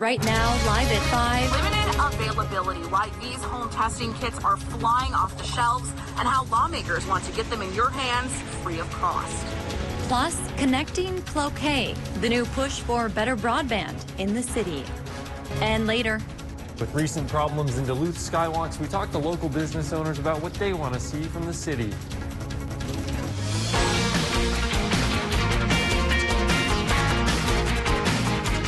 Right now, live at 5. Limited availability, why these home testing kits are flying off the shelves, and how lawmakers want to get them in your hands free of cost. Plus, connecting Cloquet, the new push for better broadband in the city. And later, with recent problems in Duluth skywalks, we talked to local business owners about what they want to see from the city.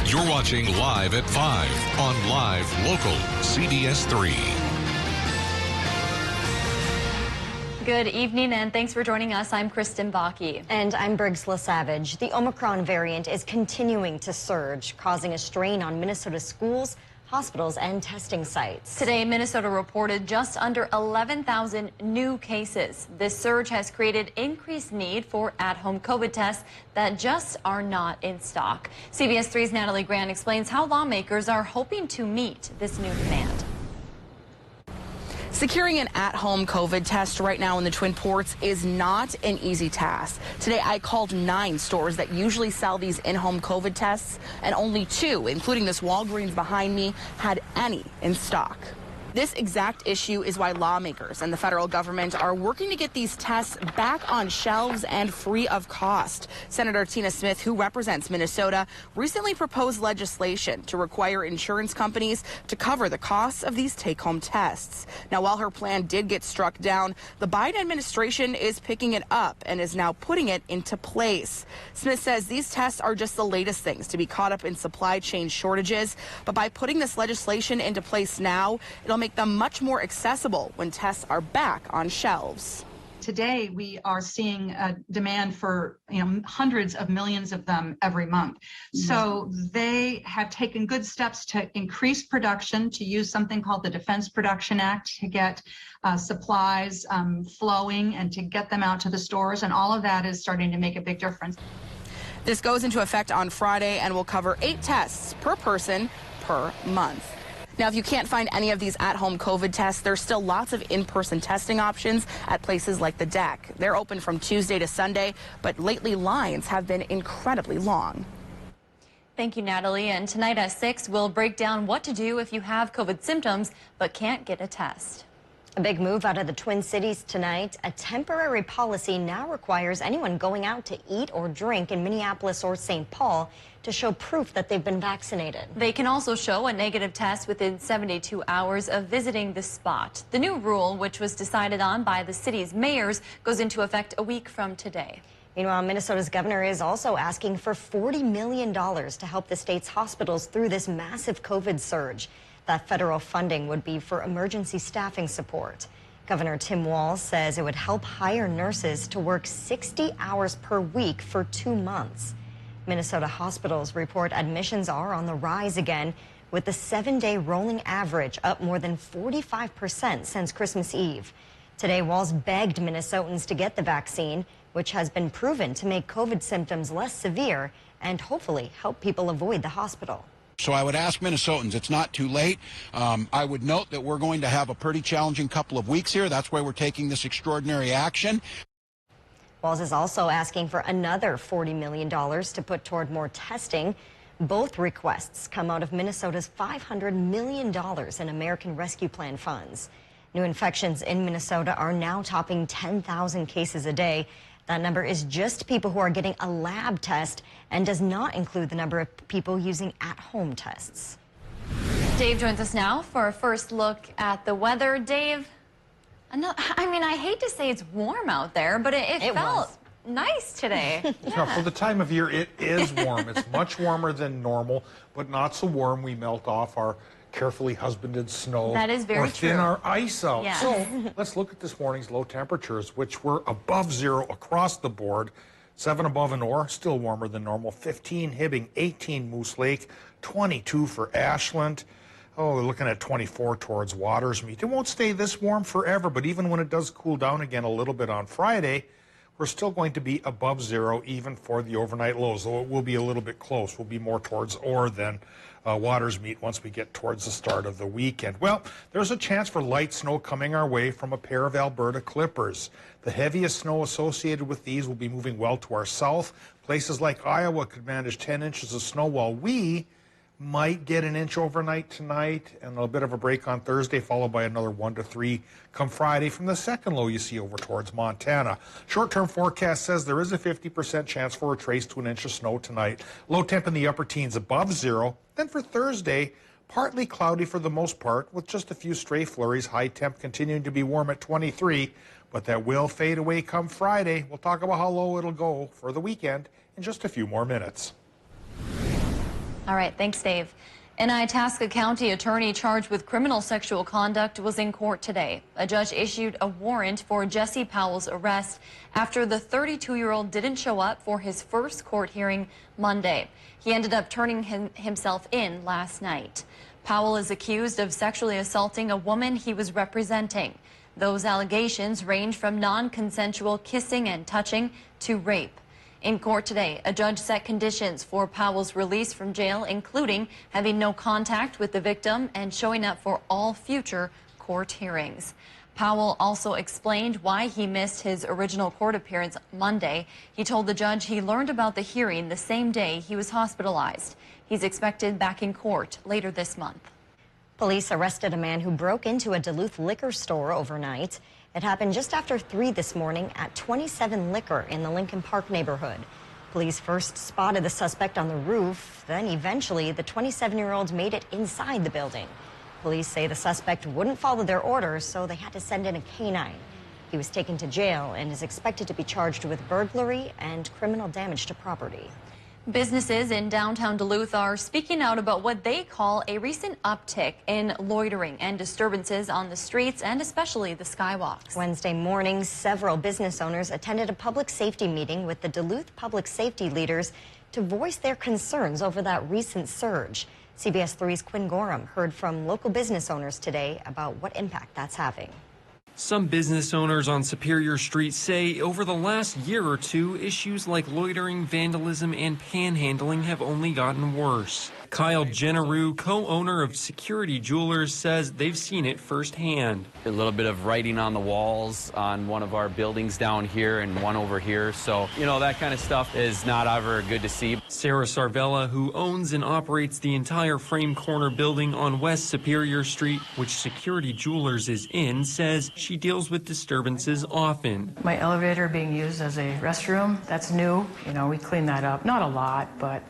You're watching Live at 5 on Live Local CBS 3. Good evening and thanks for joining us. I'm Kristen Bakke. And I'm Briggs LaSavage. The Omicron variant is continuing to surge, causing a strain on Minnesota's schools, hospitals, and testing sites. Today, Minnesota reported just under 11,000 new cases. This surge has created increased need for at-home COVID tests that just are not in stock. CBS 3's Natalie Grant explains how lawmakers are hoping to meet this new demand. Securing an at-home COVID test right now in the Twin Ports is not an easy task. Today, I called 9 stores that usually sell these in-home COVID tests, and only 2, including this Walgreens behind me, had any in stock. This exact issue is why lawmakers and the federal government are working to get these tests back on shelves and free of cost. Senator Tina Smith, who represents Minnesota, recently proposed legislation to require insurance companies to cover the costs of these take-home tests. Now, while her plan did get struck down, the Biden administration is picking it up and is now putting it into place. Smith says these tests are just the latest things to be caught up in supply chain shortages, but by putting this legislation into place now, it'll make them much more accessible when tests are back on shelves. Today, we are seeing a demand for hundreds of millions of them every month. So they have taken good steps to increase production, to use something called the Defense Production Act to get supplies flowing and to get them out to the stores. And all of that is starting to make a big difference. This goes into effect on Friday and will cover 8 tests per person per month. Now, if you can't find any of these at-home COVID tests, there's still lots of in-person testing options at places like the Deck. They're open from Tuesday to Sunday, but lately lines have been incredibly long. Thank you, Natalie. And tonight at 6, we'll break down what to do if you have COVID symptoms but can't get a test. A big move out of the Twin Cities tonight. A temporary policy now requires anyone going out to eat or drink in Minneapolis or St. Paul to show proof that they've been vaccinated. They can also show a negative test within 72 hours of visiting the spot. The new rule, which was decided on by the city's mayors, goes into effect a week from today. Meanwhile, Minnesota's governor is also asking for $40 million to help the state's hospitals through this massive COVID surge. That federal funding would be for emergency staffing support. Governor Tim Walz says it would help hire nurses to work 60 hours per week for 2 months. Minnesota hospitals report admissions are on the rise again, with the 7-day rolling average up more than 45% since Christmas Eve. Today, Walz begged Minnesotans to get the vaccine, which has been proven to make COVID symptoms less severe and hopefully help people avoid the hospital. So I would ask Minnesotans, it's not too late. I would note that we're going to have a pretty challenging couple of weeks here. That's why we're taking this extraordinary action. Walz is also asking for another $40 million to put toward more testing. Both requests come out of Minnesota's $500 million in American Rescue Plan funds. New infections in Minnesota are now topping 10,000 cases a day. That number is just people who are getting a lab test and does not include the number of people using at-home tests. Dave joins us now for a first look at the weather. Dave, I hate to say it's warm out there, but it felt nice today. Yeah, for the time of year, it is warm. It's much warmer than normal, but not so warm we melt off our carefully husbanded snow. That is very or thin true. our ice out. Yes. So let's look at this morning's low temperatures, which were above 0 across the board. 7 above in Orr, still warmer than normal. 15 Hibbing, 18 Moose Lake, 22 for Ashland. Oh, we're looking at 24 towards Watersmeet. It won't stay this warm forever, but even when it does cool down again a little bit on Friday, we're still going to be above 0 even for the overnight lows, though it will be a little bit close. We'll be more towards Orr than Watersmeet once we get towards the start of the weekend. Well, there's a chance for light snow coming our way from a pair of Alberta clippers. The heaviest snow associated with these will be moving well to our south. Places like Iowa could manage 10 inches of snow, while we might get an inch overnight tonight and a bit of a break on Thursday, followed by another 1 to 3 come Friday from the second low you see over towards Montana. Short-term forecast says there is a 50% chance for a trace to an inch of snow tonight. Low temp in the upper teens above zero. Then for Thursday, partly cloudy for the most part with just a few stray flurries. High temp continuing to be warm at 23, but that will fade away come Friday. We'll talk about how low it'll go for the weekend in just a few more minutes. All right, thanks, Dave. An Itasca County attorney charged with criminal sexual conduct was in court today. A judge issued a warrant for Jesse Powell's arrest after the 32-year-old didn't show up for his first court hearing Monday. He ended up turning himself in last night. Powell is accused of sexually assaulting a woman he was representing. Those allegations range from non-consensual kissing and touching to rape. In court today, a judge set conditions for Powell's release from jail, including having no contact with the victim and showing up for all future court hearings. Powell also explained why he missed his original court appearance Monday. He told the judge he learned about the hearing the same day he was hospitalized. He's expected back in court later this month. Police arrested a man who broke into a Duluth liquor store overnight. It happened just after 3 this morning at 27 Liquor in the Lincoln Park neighborhood. Police first spotted the suspect on the roof, then eventually the 27-year-old made it inside the building. Police say the suspect wouldn't follow their orders, so they had to send in a canine. He was taken to jail and is expected to be charged with burglary and criminal damage to property. Businesses in downtown Duluth are speaking out about what they call a recent uptick in loitering and disturbances on the streets and especially the skywalks. Wednesday morning, several business owners attended a public safety meeting with the Duluth public safety leaders to voice their concerns over that recent surge. CBS 3's Quinn Gorham heard from local business owners today about what impact that's having. Some business owners on Superior Street say over the last year or two, issues like loitering, vandalism, and panhandling have only gotten worse. Kyle Jenneru, co-owner of Security Jewelers, says they've seen it firsthand. A little bit of writing on the walls on one of our buildings down here and one over here. So, that kind of stuff is not ever good to see. Sarah Sarvella, who owns and operates the entire Frame Corner building on West Superior Street, which Security Jewelers is in, says she deals with disturbances often. My elevator being used as a restroom, that's new. We clean that up. Not a lot, but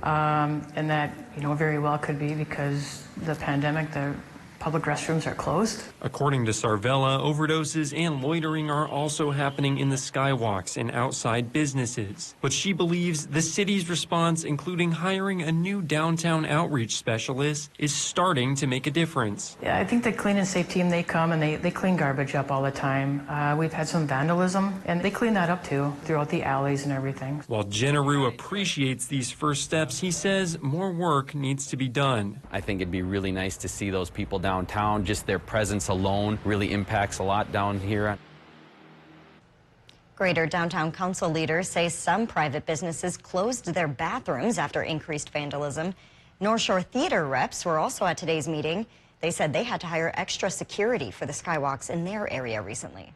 and that, very well could be because the pandemic, the public restrooms are closed. According to Sarvella, overdoses and loitering are also happening in the skywalks and outside businesses. But she believes the city's response, including hiring a new downtown outreach specialist, is starting to make a difference. Yeah, I think the clean and safe team, they come and they clean garbage up all the time. We've had some vandalism, and they clean that up too, throughout the alleys and everything. While Jenneru appreciates these first steps, he says more work needs to be done. I think it'd be really nice to see those people downtown. Just their presence alone really impacts a lot down here. Greater Downtown Council leaders say some private businesses closed their bathrooms after increased vandalism. North Shore Theater reps were also at today's meeting. They said they had to hire extra security for the skywalks in their area recently.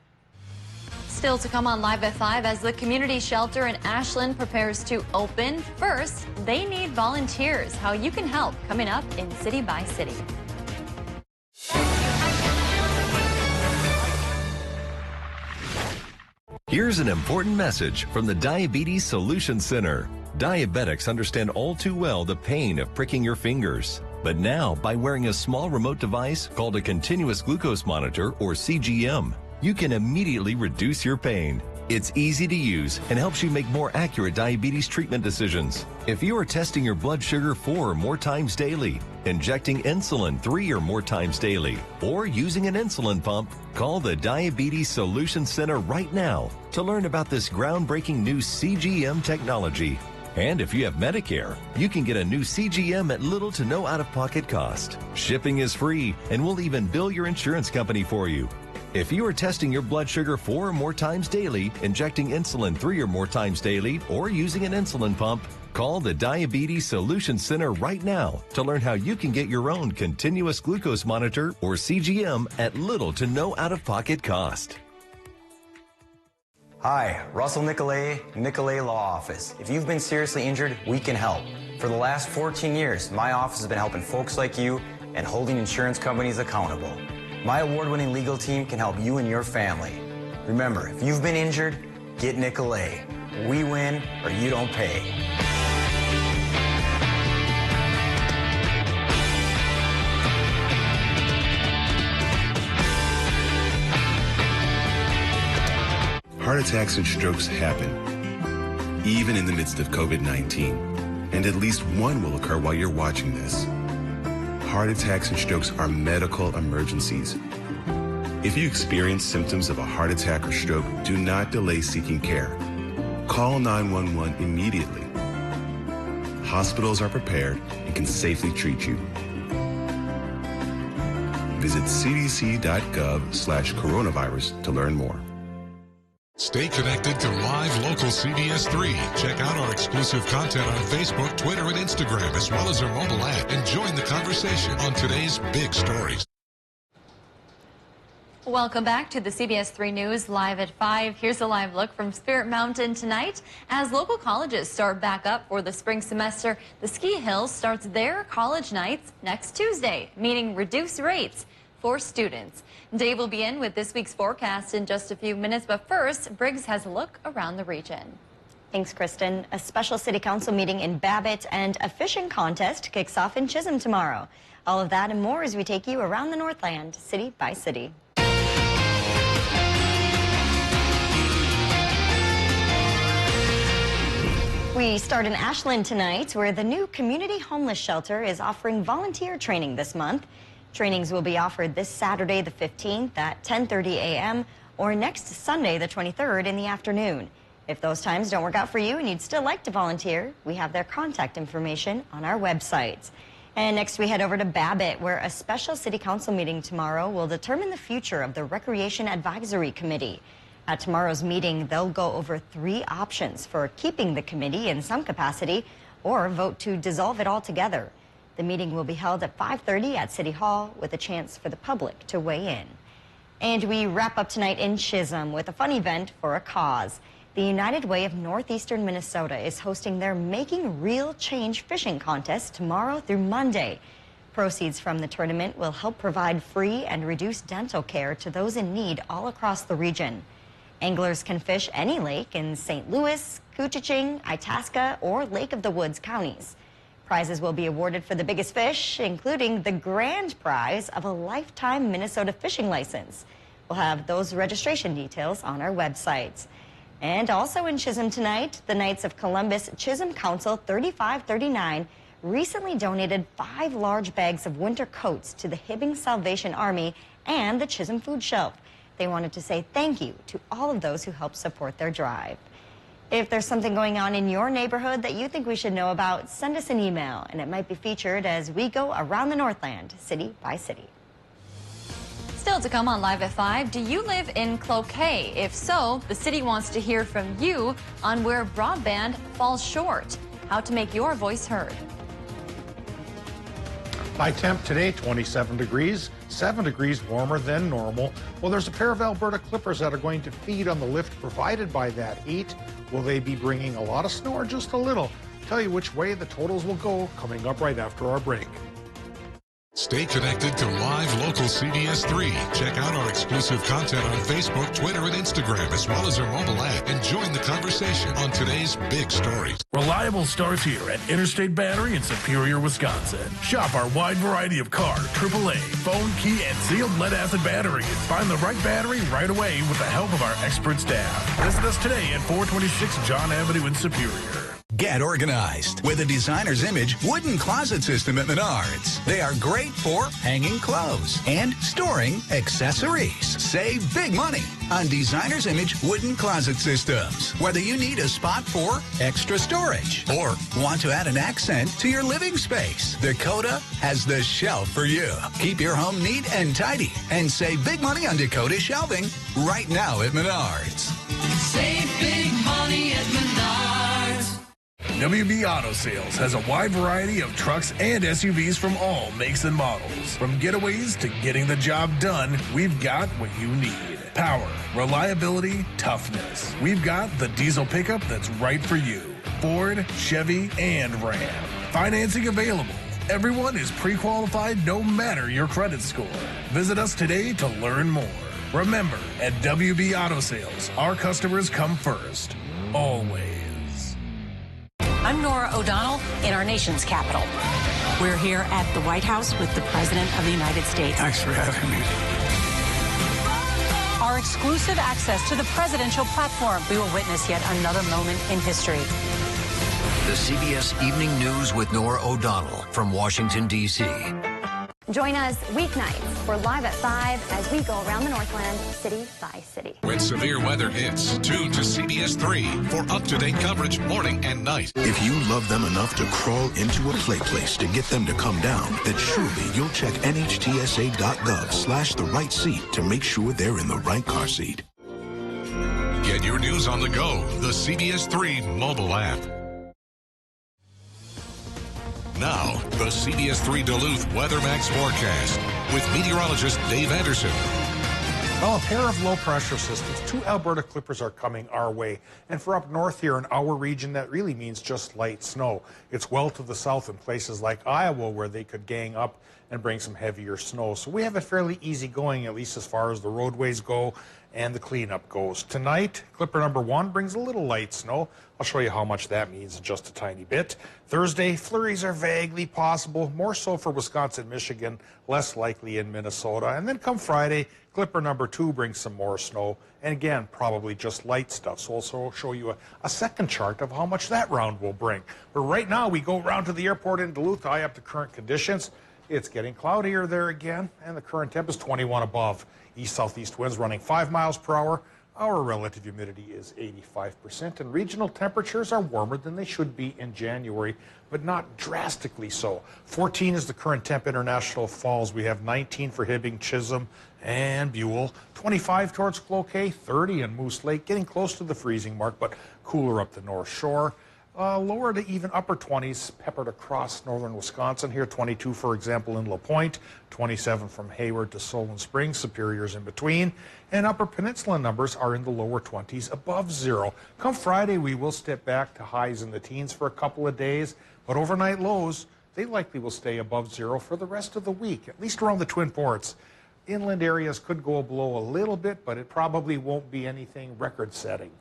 Still to come on Live at 5 as the community shelter in Ashland prepares to open. First, they need volunteers. How you can help coming up in City by City. Here's an important message from the Diabetes Solution Center. Diabetics understand all too well the pain of pricking your fingers. But now, by wearing a small remote device called a continuous glucose monitor, or CGM, you can immediately reduce your pain. It's easy to use and helps you make more accurate diabetes treatment decisions. If you are testing your blood sugar 4 or more times daily, injecting insulin 3 or more times daily, or using an insulin pump, call the Diabetes Solution Center right now to learn about this groundbreaking new CGM technology. And if you have Medicare, you can get a new CGM at little to no out-of-pocket cost. Shipping is free, and we'll even bill your insurance company for you. If you are testing your blood sugar 4 or more times daily, injecting insulin 3 or more times daily, or using an insulin pump, call the Diabetes Solution Center right now to learn how you can get your own continuous glucose monitor or CGM at little to no out-of-pocket cost. Hi, Russell Nicolay, Nicolay Law Office. If you've been seriously injured, we can help. For the last 14 years, my office has been helping folks like you and holding insurance companies accountable. My award-winning legal team can help you and your family. Remember, if you've been injured, get Nicolay. We win or you don't pay. Heart attacks and strokes happen, even in the midst of COVID-19, and at least one will occur while you're watching this. Heart attacks and strokes are medical emergencies. If you experience symptoms of a heart attack or stroke, do not delay seeking care. Call 911 immediately. Hospitals are prepared and can safely treat you. Visit cdc.gov/coronavirus to learn more. Stay connected to Live Local CBS 3. Check out our exclusive content on Facebook, Twitter, and Instagram, as well as our mobile app, and join the conversation on today's big stories. Welcome back to the CBS 3 News Live at 5. Here's a live look from Spirit Mountain tonight. As local colleges start back up for the spring semester, the Ski Hills starts their college nights next Tuesday, meaning reduced rates for students. Dave will be in with this week's forecast in just a few minutes, but first, Briggs has a look around the region. Thanks, Kristen. A special city council meeting in Babbitt and a fishing contest kicks off in Chisholm tomorrow. All of that and more as we take you around the Northland, city by city. We start in Ashland tonight, where the new community homeless shelter is offering volunteer training this month. Trainings will be offered this Saturday, the 15th at 10:30 a.m. or next Sunday, the 23rd in the afternoon. If those times don't work out for you and you'd still like to volunteer, we have their contact information on our website. And next we head over to Babbitt, where a special city council meeting tomorrow will determine the future of the Recreation Advisory Committee. At tomorrow's meeting, they'll go over 3 options for keeping the committee in some capacity or vote to dissolve it altogether. The meeting will be held at 5:30 at City Hall with a chance for the public to weigh in. And we wrap up tonight in Chisholm with a fun event for a cause. The United Way of Northeastern Minnesota is hosting their Making Real Change fishing contest tomorrow through Monday. Proceeds from the tournament will help provide free and reduced dental care to those in need all across the region. Anglers can fish any lake in St. Louis, Couchiching, Itasca, or Lake of the Woods counties. Prizes will be awarded for the biggest fish, including the grand prize of a lifetime Minnesota fishing license. We'll have those registration details on our website. And also in Chisholm tonight, the Knights of Columbus Chisholm Council 3539 recently donated 5 large bags of winter coats to the Hibbing Salvation Army and the Chisholm Food Shelf. They wanted to say thank you to all of those who helped support their drive. If there's something going on in your neighborhood that you think we should know about, send us an email, and it might be featured as we go around the Northland, city by city. Still to come on Live at 5, do you live in Cloquet? If so, the city wants to hear from you on where broadband falls short, how to make your voice heard. High temp today, 27 degrees, 7 degrees warmer than normal. Well, there's a pair of Alberta Clippers that are going to feed on the lift provided by that heat. Will they be bringing a lot of snow or just a little? Tell you which way the totals will go coming up right after our break. Stay connected to Live Local CBS 3. Check out our exclusive content on Facebook, Twitter, and Instagram, as well as our mobile app, and join the conversation on today's big stories. Reliable starts here at Interstate Battery in Superior, Wisconsin. Shop our wide variety of car, AAA, phone, key, and sealed lead-acid batteries. Find the right battery right away with the help of our expert staff. Visit us today at 426 John Avenue in Superior. Get organized with a Designer's Image wooden closet system at Menards. They are great for hanging clothes and storing accessories. Save big money on Designer's Image wooden closet systems. Whether you need a spot for extra storage or want to add an accent to your living space, Dakota has the shelf for you. Keep your home neat and tidy and save big money on Dakota shelving right now at Menards. Save big money at Menards. WB Auto Sales has a wide variety of trucks and SUVs from all makes and models. From getaways to getting the job done, we've got what you need. Power, reliability, toughness. We've got the diesel pickup that's right for you. Ford, Chevy, and Ram. Financing available. Everyone is pre-qualified no matter your credit score. Visit us today to learn more. Remember, at WB Auto Sales, our customers come first. Always. I'm Nora O'Donnell in our nation's capital. We're here at the White House with the President of the United States. Thanks for having me. Our exclusive access to the presidential platform. We will witness yet another moment in history. The CBS Evening News with Nora O'Donnell from Washington, D.C. Join us weeknights. We're live at 5 as we go around the Northland, city by city. When severe weather hits, tune to CBS 3 for up-to-date coverage morning and night. If you love them enough to crawl into a play place to get them to come down, then surely you'll check NHTSA.gov/the right seat to make sure they're in the right car seat. Get your news on the go. The CBS 3 mobile app. Now, the CBS 3 Duluth WeatherMax forecast with meteorologist Dave Anderson. Well, a pair of low-pressure systems, 2 Alberta clippers are coming our way. And for up north here in our region, that really means just light snow. It's well to the south in places like Iowa where they could gang up and bring some heavier snow. So we have it fairly easy going, at least as far as the roadways go and the cleanup goes. Tonight, clipper number 1 brings a little light snow. I'll show you how much that means in just a tiny bit. Thursday, flurries are vaguely possible, more so for Wisconsin, Michigan, less likely in Minnesota. And then come Friday, clipper number 2 brings some more snow. And again, probably just light stuff. So I'll show you a second chart of how much that round will bring. But right now, we go around to the airport in Duluth, eye up to current conditions. It's getting cloudier there again, and the current temp is 21 above. East-southeast winds running 5 miles per hour. Our relative humidity is 85%, and regional temperatures are warmer than they should be in January, but not drastically so. 14 is the current temp International Falls. We have 19 for Hibbing, Chisholm, and Buell. 25 towards Cloquet, 30 in Moose Lake, getting close to the freezing mark, but cooler up the North Shore. Lower to even upper 20s peppered across northern Wisconsin here. 22, for example, in La Pointe. 27 from Hayward to Solon Springs. Superior's in between. And upper peninsula numbers are in the lower 20s above 0. Come Friday, we will step back to highs in the teens for a couple of days. But overnight lows, they likely will stay above 0 for the rest of the week, at least around the Twin Ports. Inland areas could go below a little bit, but it probably won't be anything record-setting.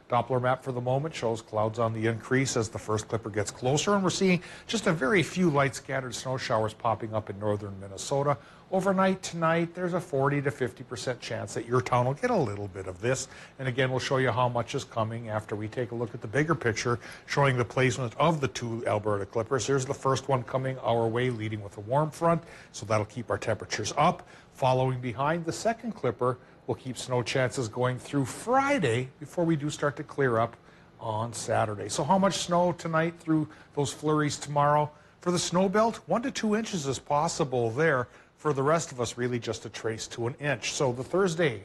Doppler map for the moment shows clouds on the increase as the first clipper gets closer, and we're seeing just a very few light scattered snow showers popping up in northern Minnesota. Overnight tonight, there's a 40 to 50% chance that your town will get a little bit of this. And again, we'll show you how much is coming after we take a look at the bigger picture, showing the placement of the 2 Alberta clippers. Here's the first one coming our way, leading with a warm front, so that'll keep our temperatures up. Following behind the second clipper, we'll keep snow chances going through Friday before we do start to clear up on Saturday. So how much snow tonight through those flurries tomorrow? For the snow belt, 1 to 2 inches is possible there. For the rest of us, really just a trace to an inch. So the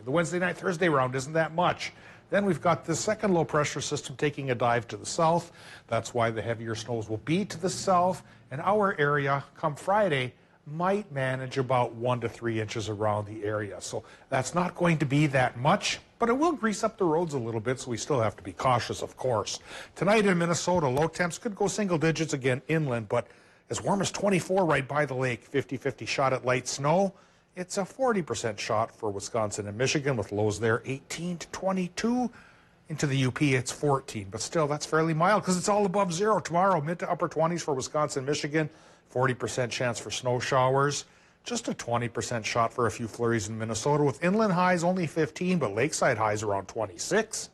Wednesday night, Thursday round isn't that much. Then we've got the second low pressure system taking a dive to the south. That's why the heavier snows will be to the south. And our area, come Friday, might manage about 1 to 3 inches around the area. So that's not going to be that much, but it will grease up the roads a little bit, so we still have to be cautious, of course. Tonight in Minnesota, low temps could go single digits again inland, but as warm as 24 right by the lake, 50-50 shot at light snow. It's a 40% shot for Wisconsin and Michigan with lows there 18 to 22. Into the UP, it's 14, but still, that's fairly mild because it's all above 0 tomorrow. Mid to upper 20s for Wisconsin, Michigan. 40% chance for snow showers. Just a 20% shot for a few flurries in Minnesota with inland highs only 15, but lakeside highs around 26.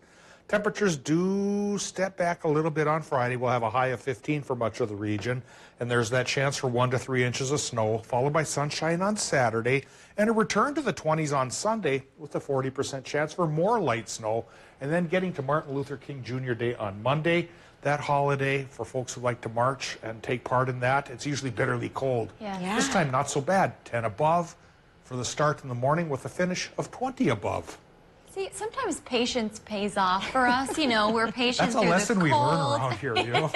Temperatures do step back a little bit on Friday. We'll have a high of 15 for much of the region, and there's that chance for 1 to 3 inches of snow, followed by sunshine on Saturday, and a return to the 20s on Sunday with a 40% chance for more light snow, and then getting to Martin Luther King Jr. Day on Monday. That holiday, for folks who like to march and take part in that, it's usually bitterly cold. Yeah. This time, not so bad. 10 above for the start in the morning with a finish of 20 above. See, sometimes patience pays off for us. You know, we're patient That's a through lesson the we learn cold. around here, you know.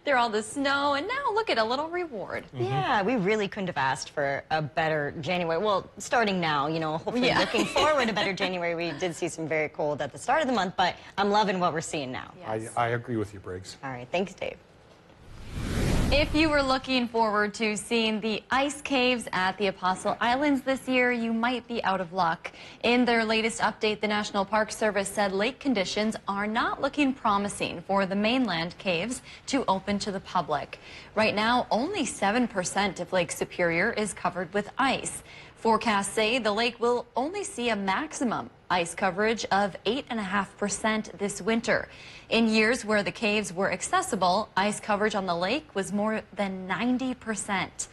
Through all the snow, and now look at a little reward. Yeah, we really couldn't have asked for a better January. Well, starting now, you know, hopefully looking forward to a better January. We did see some very cold at the start of the month, but I'm loving what we're seeing now. Yes. I agree with you, Briggs. All right, thanks, Dave. If you were looking forward to seeing the ice caves at the Apostle Islands this year, you might be out of luck. In their latest update, the National Park Service said lake conditions are not looking promising for the mainland caves to open to the public. Right now, only 7% of Lake Superior is covered with ice. Forecasts say the lake will only see a maximum ice coverage of 8.5% this winter. In years where the caves were accessible, ice coverage on the lake was more than 90%.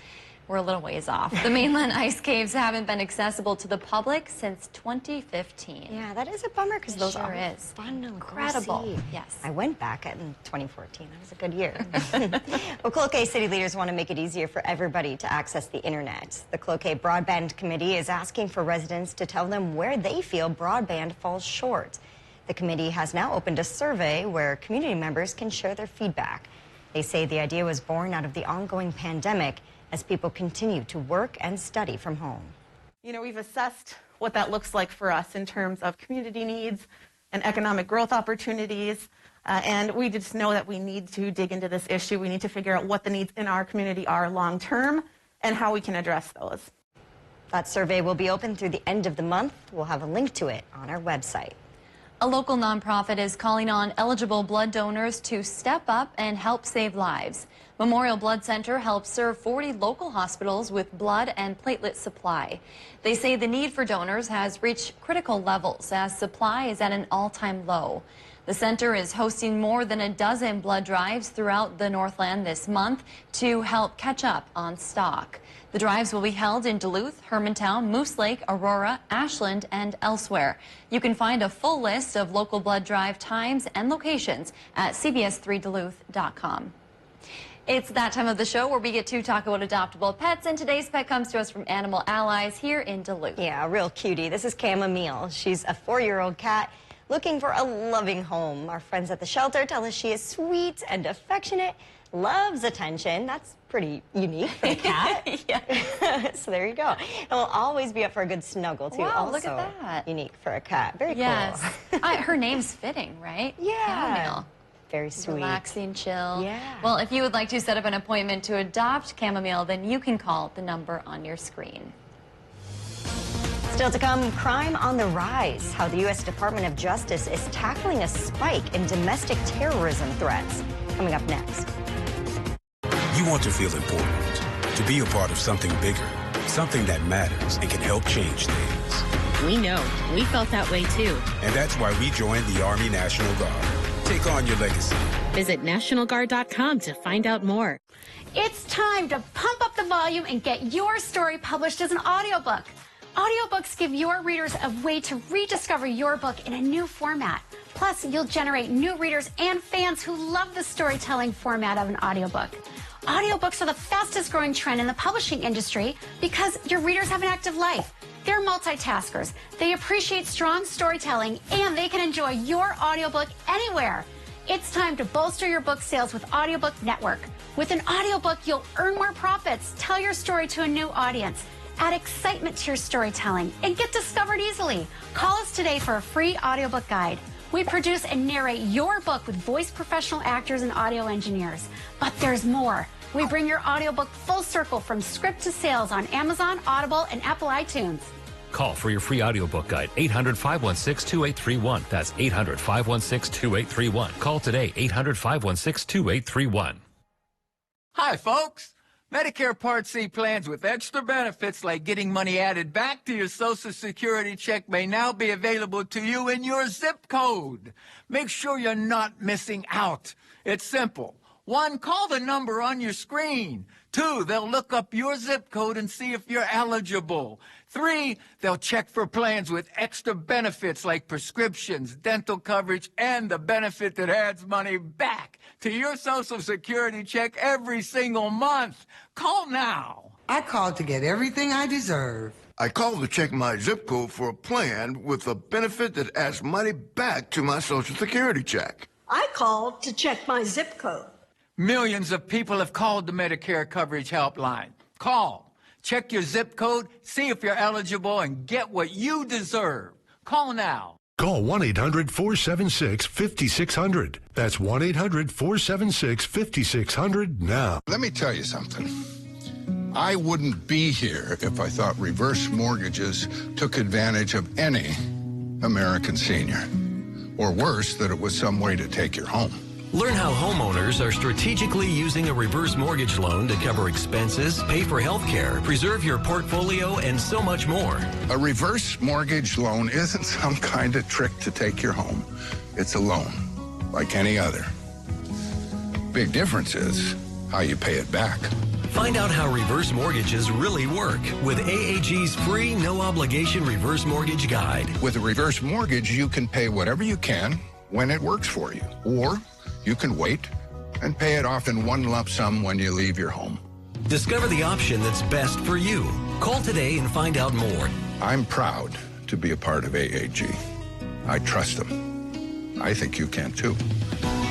We're a little ways off. The mainland ice caves haven't been accessible to the public since 2015. Yeah, that is a bummer because those sure are is. fun. Incredible. Yes. I went back in 2014. That was a good year. Well, Cloquet city leaders want to make it easier for everybody to access the internet. The Cloquet Broadband Committee is asking for residents to tell them where they feel broadband falls short. The committee has now opened a survey where community members can share their feedback. They say the idea was born out of the ongoing pandemic as people continue to work and study from home. You know, we've assessed what that looks like for us in terms of community needs and economic growth opportunities. And we just know that we need to dig into this issue. We need to figure out what the needs in our community are long term and how we can address those. That survey will be open through the end of the month. We'll have a link to it on our website. A local nonprofit is calling on eligible blood donors to step up and help save lives. Memorial Blood Center helps serve 40 local hospitals with blood and platelet supply. They say the need for donors has reached critical levels as supply is at an all-time low. The center is hosting more than a dozen blood drives throughout the Northland this month to help catch up on stock. The drives will be held in Duluth, Hermantown, Moose Lake, Aurora, Ashland, and elsewhere. You can find a full list of local blood drive times and locations at cbs3duluth.com. It's that time of the show where we get to talk about adoptable pets, and today's pet comes to us from Animal Allies here in Duluth. Yeah, a real cutie. This is Chamomile. She's a 4-year-old cat looking for a loving home. Our friends at the shelter tell us she is sweet and affectionate, loves attention. That's pretty unique for a cat. Yeah. So there you go. And will always be up for a good snuggle, too. Wow, also look at that. Unique for a cat. Very yes. cool. Her name's fitting, right? Yeah. Chamomile. Very sweet. Relaxing, chill. Yeah. Well, if you would like to set up an appointment to adopt Chamomile, then you can call the number on your screen. Still to come, crime on the rise. How the U.S. Department of Justice is tackling a spike in domestic terrorism threats. Coming up next. You want to feel important, to be a part of something bigger, something that matters and can help change things. We know. We felt that way too. And that's why we joined the Army National Guard. Take on your legacy. Visit NationalGuard.com to find out more. It's time to pump up the volume and get your story published as an audiobook. Audiobooks give your readers a way to rediscover your book in a new format. Plus, you'll generate new readers and fans who love the storytelling format of an audiobook. Audiobooks are the fastest growing trend in the publishing industry because your readers have an active life. They're multitaskers. They appreciate strong storytelling, and they can enjoy your audiobook anywhere. It's time to bolster your book sales with Audiobook Network. With an audiobook, you'll earn more profits, tell your story to a new audience, add excitement to your storytelling, and get discovered easily. Call us today for a free audiobook guide. We produce and narrate your book with voice professional actors and audio engineers. But there's more. We bring your audiobook full circle from script to sales on Amazon, Audible, and Apple iTunes. Call for your free audiobook guide, 800-516-2831. That's 800-516-2831. Call today, 800-516-2831. Hi, folks. Medicare Part C plans with extra benefits like getting money added back to your Social Security check may now be available to you in your zip code. Make sure you're not missing out. It's simple. 1, call the number on your screen. 2, they'll look up your zip code and see if you're eligible. 3, they'll check for plans with extra benefits like prescriptions, dental coverage, and the benefit that adds money back to your Social Security check every single month. Call now. I called to get everything I deserve. I called to check my zip code for a plan with a benefit that adds money back to my Social Security check. I called to check my zip code. Millions of people have called the Medicare Coverage Helpline. Call, check your zip code, see if you're eligible, and get what you deserve. Call now. Call 1-800-476-5600. That's 1-800-476-5600 now. Let me tell you something. I wouldn't be here if I thought reverse mortgages took advantage of any American senior. Or worse, that it was some way to take your home. Learn how homeowners are strategically using a reverse mortgage loan to cover expenses, pay for health care, preserve your portfolio, and so much more. A reverse mortgage loan isn't some kind of trick to take your home. It's a loan, like any other. Big difference is how you pay it back. Find out how reverse mortgages really work with AAG's free, no-obligation reverse mortgage guide. With a reverse mortgage, you can pay whatever you can when it works for you. Or you can wait and pay it off in one lump sum when you leave your home. Discover the option that's best for you. Call today and find out more. I'm proud to be a part of AAG. I trust them. I think you can too.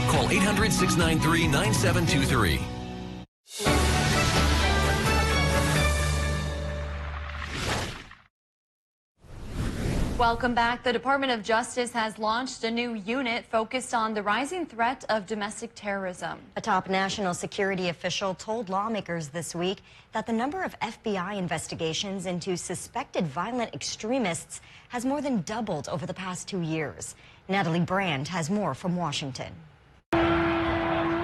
Call 800-693-9723. Welcome back. The Department of Justice has launched a new unit focused on the rising threat of domestic terrorism. A top national security official told lawmakers this week that the number of FBI investigations into suspected violent extremists has more than doubled over the past 2 years. Natalie Brand has more from Washington.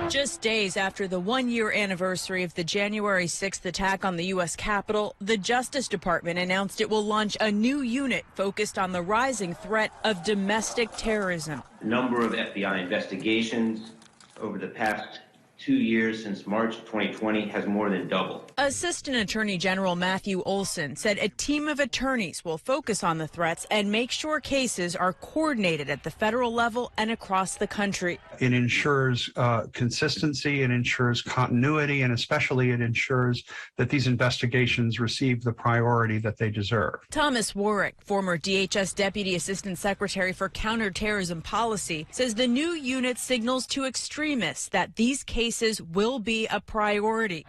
Just days after the one-year anniversary of the January 6th attack on the U.S. Capitol, the Justice Department announced it will launch a new unit focused on the rising threat of domestic terrorism. The number of FBI investigations over the past 2 years since March 2020 has more than doubled. Assistant Attorney General Matthew Olson said a team of attorneys will focus on the threats and make sure cases are coordinated at the federal level and across the country. It ensures consistency, it ensures continuity, and especially it ensures that these investigations receive the priority that they deserve. Thomas Warwick, former DHS Deputy Assistant Secretary for Counterterrorism Policy, says the new unit signals to extremists that these cases will be a priority.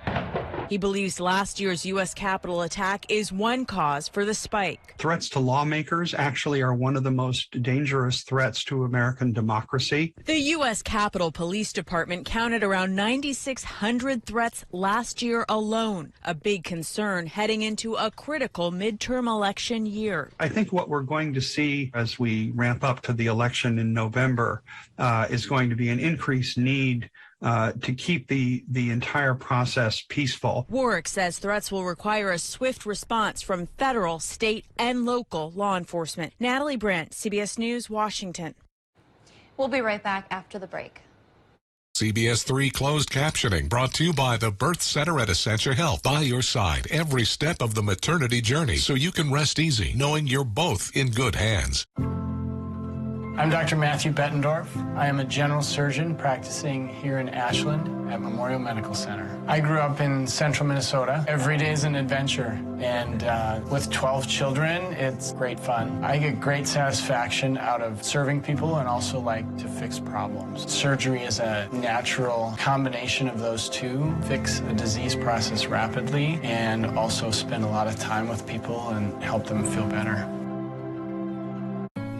He believes last year's U.S. Capitol attack is one cause for the spike. Threats to lawmakers actually are one of the most dangerous threats to American democracy. The U.S. Capitol Police Department counted around 9,600 threats last year alone, a big concern heading into a critical midterm election year. I think what we're going to see as we ramp up to the election in November is going to be an increased need to keep the entire process peaceful. Warwick says threats will require a swift response from federal, state, and local law enforcement. Natalie Brandt, CBS News, Washington. We'll be right back after the break. CBS 3 closed captioning brought to you by the Birth Center at Essentia Health. By your side every step of the maternity journey so you can rest easy knowing you're both in good hands. I'm Dr. Matthew Bettendorf. I am a general surgeon practicing here in Ashland at Memorial Medical Center. I grew up in central Minnesota. Every day is an adventure, and with 12 children, it's great fun. I get great satisfaction out of serving people and also like to fix problems. Surgery is a natural combination of those two. Fix a disease process rapidly and also spend a lot of time with people and help them feel better.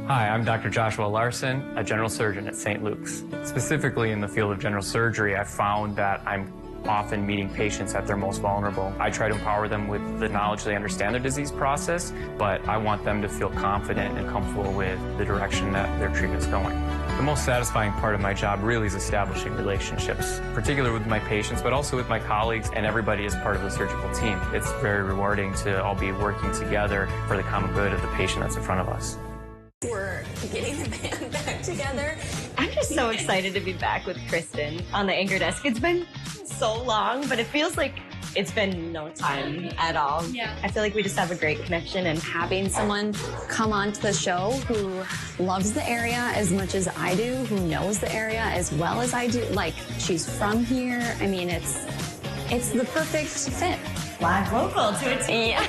Hi, I'm Dr. Joshua Larson, a general surgeon at St. Luke's. Specifically in the field of general surgery, I've found that I'm often meeting patients at their most vulnerable. I try to empower them with the knowledge they understand their disease process, but I want them to feel confident and comfortable with the direction that their treatment's going. The most satisfying part of my job really is establishing relationships, particularly with my patients, but also with my colleagues and everybody as part of the surgical team. It's very rewarding to all be working together for the common good of the patient that's in front of us. We're getting the band back together. I'm just so excited to be back with Kristen on the anchor desk. It's been so long, but it feels like it's been no time at all. Yeah. I feel like we just have a great connection, and Having someone come onto the show who loves the area as much as I do, who knows the area as well as I do, like she's from here. I mean, it's the perfect fit. Live local to a T. Yeah.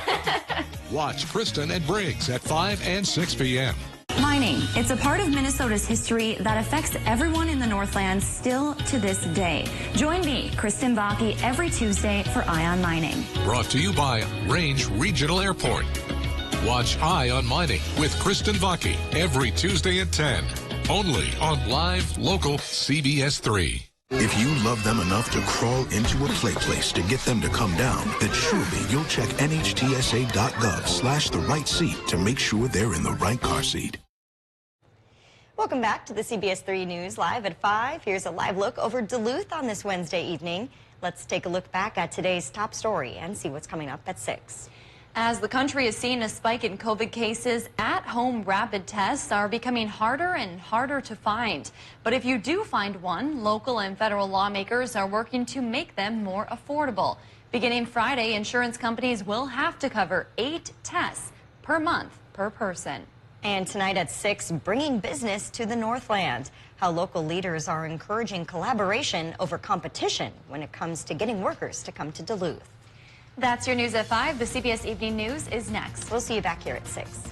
Watch Kristen and Briggs at 5 and 6 p.m. Mining. It's a part of Minnesota's history that affects everyone in the Northlands still to this day. Join me, Kristen Vaki, every Tuesday for Eye on Mining. Brought to you by Range Regional Airport. Watch Eye on Mining with Kristen Vaki every Tuesday at 10. Only on live local CBS 3. If you love them enough to crawl into a play place to get them to come down, then surely you'll check NHTSA.gov/the right seat to make sure they're in the right car seat. Welcome back to the CBS 3 News Live at 5. Here's a live look over Duluth on this Wednesday evening. Let's take a look back at today's top story and see what's coming up at 6. As the country is seeing a spike in COVID cases, at-home rapid tests are becoming harder and harder to find. But if you do find one, local and federal lawmakers are working to make them more affordable. Beginning Friday, insurance companies will have to cover 8 tests per month per person. And tonight at 6, bringing business to the Northland. How local leaders are encouraging collaboration over competition when it comes to getting workers to come to Duluth. That's your news at 5. The CBS Evening News is next. We'll see you back here at 6.